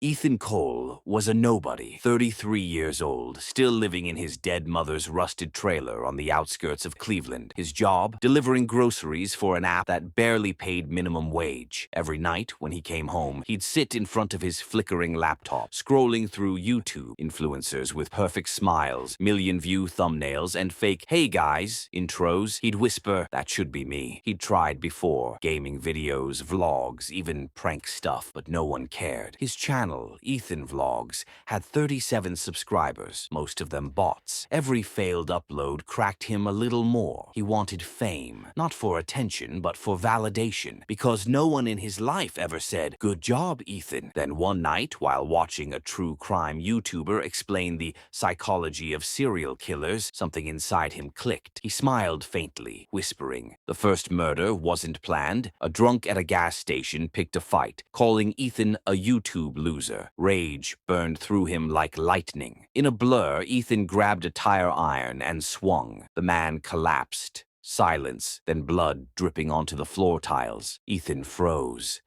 Ethan Cole was a nobody, 33 years old, still living in his dead mother's rusted trailer on the outskirts of Cleveland. His job? Delivering groceries for an app that barely paid minimum wage. Every night, when he came home, he'd sit in front of his flickering laptop, scrolling through YouTube influencers with perfect smiles, million-view thumbnails, and fake "Hey guys" intros. He'd whisper, "That should be me." He'd tried before, gaming videos, vlogs, even prank stuff, but no one cared. His channel, Ethan Vlogs, had 37 subscribers, most of them bots. Every failed upload cracked him a little more. He wanted fame, not for attention, but for validation, because no one in his life ever said, "Good job, Ethan." Then one night, while watching a true crime YouTuber explain the psychology of serial killers, something inside him clicked. He smiled faintly, whispering. The first murder wasn't planned. A drunk at a gas station picked a fight, calling Ethan a YouTube loser. Rage burned through him like lightning. In a blur, Ethan grabbed a tire iron and swung. The man collapsed. Silence, then blood dripping onto the floor tiles. Ethan froze.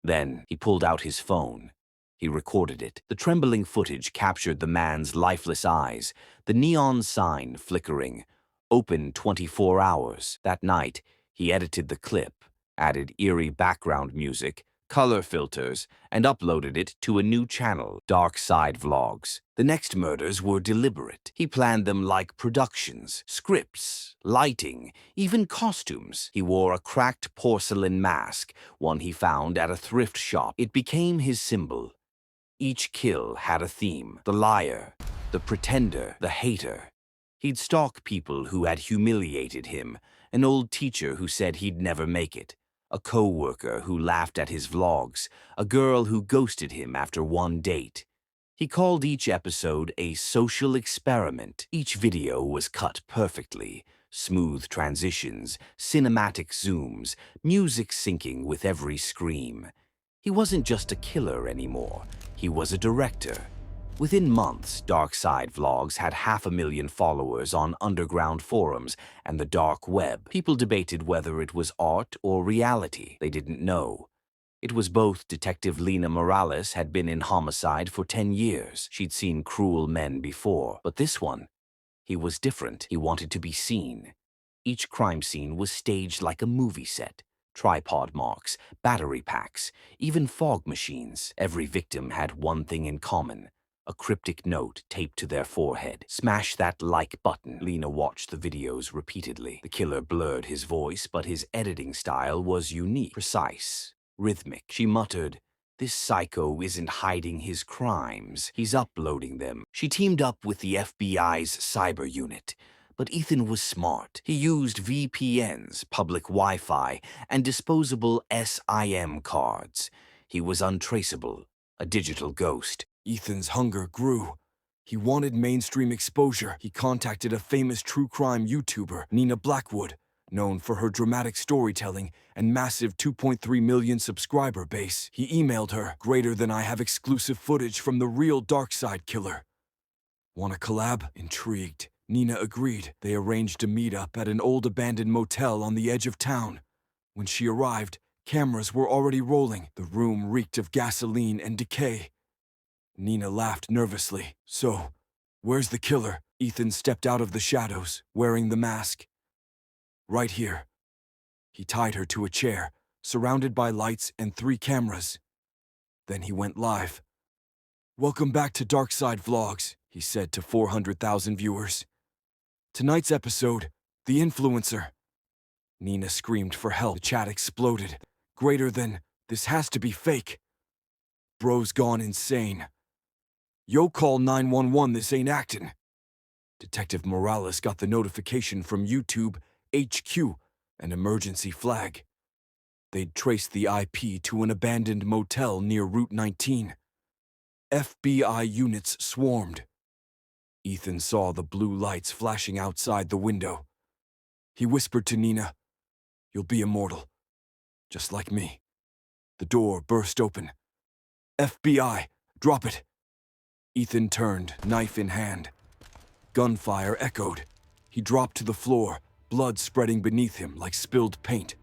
Then he pulled out his phone. He recorded it. The trembling footage captured the man's lifeless eyes, the neon sign flickering. Open 24 hours. That night, he edited the clip, added eerie background music, color filters, and uploaded it to a new channel, DarkSideVlogs. The next murders were deliberate. He planned them like productions, scripts, lighting, even costumes. He wore a cracked porcelain mask, one he found at a thrift shop. It became his symbol. Each kill had a theme: the liar, the pretender, the hater. He'd stalk people who had humiliated him, an old teacher who said he'd never make it, a co-worker who laughed at his vlogs, a girl who ghosted him after one date. He called each episode a social experiment. Each video was cut perfectly. Smooth transitions, cinematic zooms, music syncing with every scream. He wasn't just a killer anymore. He was a director. Within months, DarkSideVlogs had 500,000 followers on underground forums and the dark web. People debated whether it was art or reality. They didn't know. It was both. Detective Lena Morales had been in homicide for 10 years. She'd seen cruel men before. But this one, he was different. He wanted to be seen. Each crime scene was staged like a movie set. Tripod marks, battery packs, even fog machines. Every victim had one thing in common: a cryptic note taped to their forehead. "Smash that like button." Lena watched the videos repeatedly. The killer blurred his voice, but his editing style was unique, precise, rhythmic. She muttered, "This psycho isn't hiding his crimes. He's uploading them." She teamed up with the FBI's cyber unit. But Ethan was smart. He used VPNs, public Wi-Fi, and disposable SIM cards. He was untraceable, a digital ghost. Ethan's hunger grew. He wanted mainstream exposure. He contacted a famous true crime YouTuber, Nina Blackwood, known for her dramatic storytelling and massive 2.3 million subscriber base. He emailed her, "Greater than I have exclusive footage from the real Darkside killer. Want a collab?" Intrigued, Nina agreed. They arranged a meet-up at an old abandoned motel on the edge of town. When she arrived, cameras were already rolling. The room reeked of gasoline and decay. Nina laughed nervously. "So, where's the killer?" Ethan stepped out of the shadows, wearing the mask. "Right here." He tied her to a chair, surrounded by lights and 3 cameras. Then he went live. "Welcome back to DarkSideVlogs," he said to 400,000 viewers. "Tonight's episode, the influencer." Nina screamed for help. The chat exploded. "Greater than, this has to be fake. Bro's gone insane. Yo, call 911, this ain't actin'." Detective Morales got the notification from YouTube HQ, an emergency flag. They'd traced the IP to an abandoned motel near Route 19. FBI units swarmed. Ethan saw the blue lights flashing outside the window. He whispered to Nina, "You'll be immortal, just like me." The door burst open. "FBI, drop it." Ethan turned, knife in hand. Gunfire echoed. He dropped to the floor, blood spreading beneath him like spilled paint.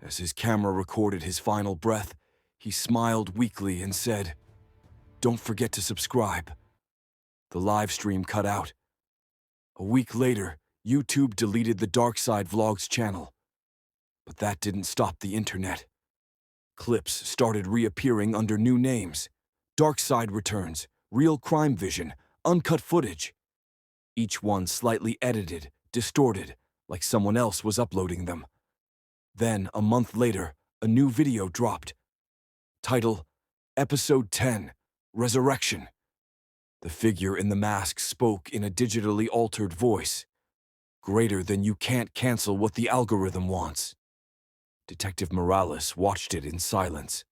As his camera recorded his final breath, he smiled weakly and said, Don't forget to subscribe. The live stream cut out. A week later, YouTube deleted the DarkSideVlogs channel. But that didn't stop the internet. Clips started reappearing under new names. DarkSide Returns, Real Crime Vision, Uncut Footage. Each one slightly edited, distorted, like someone else was uploading them. Then, a month later, a new video dropped. Title, Episode 10, Resurrection. The figure in the mask spoke in a digitally altered voice. Greater than you can't cancel what the algorithm wants. Detective Morales watched it in silence.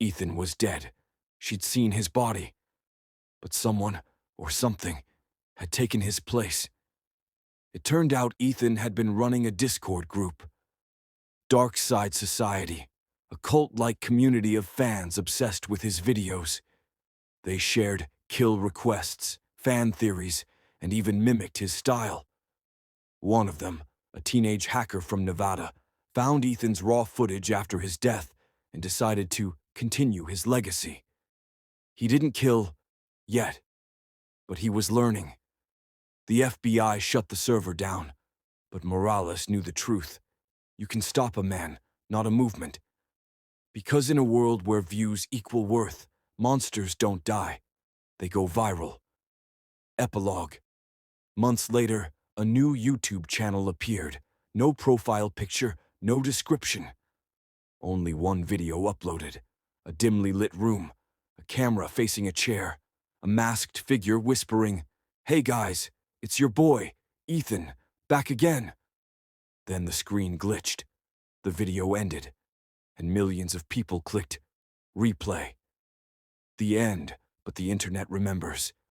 Ethan was dead. She'd seen his body. But someone, or something, had taken his place. It turned out Ethan had been running a Discord group. Dark Side Society, a cult-like community of fans obsessed with his videos. They shared kill requests, fan theories, and even mimicked his style. One of them, a teenage hacker from Nevada, found Ethan's raw footage after his death and decided to continue his legacy. He didn't kill yet, but he was learning. The FBI shut the server down, but Morales knew the truth. You can stop a man, not a movement. Because in a world where views equal worth, monsters don't die. They go viral. Epilogue. Months later, a new YouTube channel appeared. No profile picture, no description. Only one video uploaded. A dimly lit room, a camera facing a chair, a masked figure whispering, "Hey guys, it's your boy, Ethan, back again." Then the screen glitched. The video ended, and millions of people clicked replay. The end, but the internet remembers.